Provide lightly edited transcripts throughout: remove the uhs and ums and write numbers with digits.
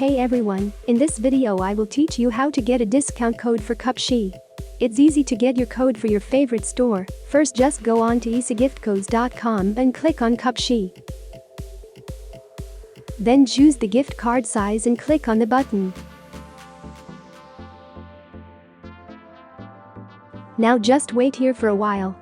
Hey everyone, in this video I will teach you how to get a discount code for CUPSHE. It's easy to get your code for your favorite store. First just go on to easygiftcodes.com and click on CUPSHE. Then choose the gift card size and click on the button. Now just wait here for a while.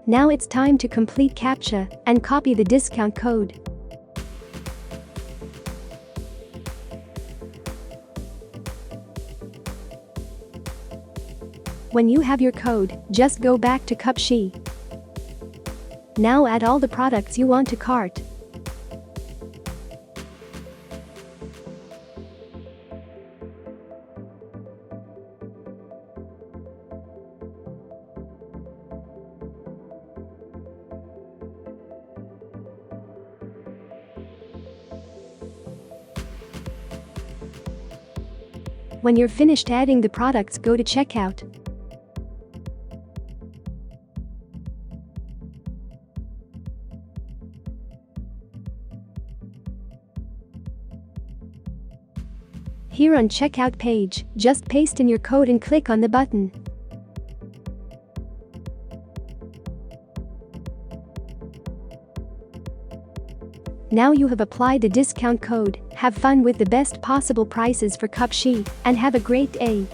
Now it's time to complete CUPSHE and copy the discount code. When you have your code, just go back to CUPSHE. Now add all the products you want to cart. When you're finished adding the products, go to checkout. Here on checkout page, just paste in your code and click on the button. Now you have applied the discount code. Have fun with the best possible prices for CUPSHE and have a great day.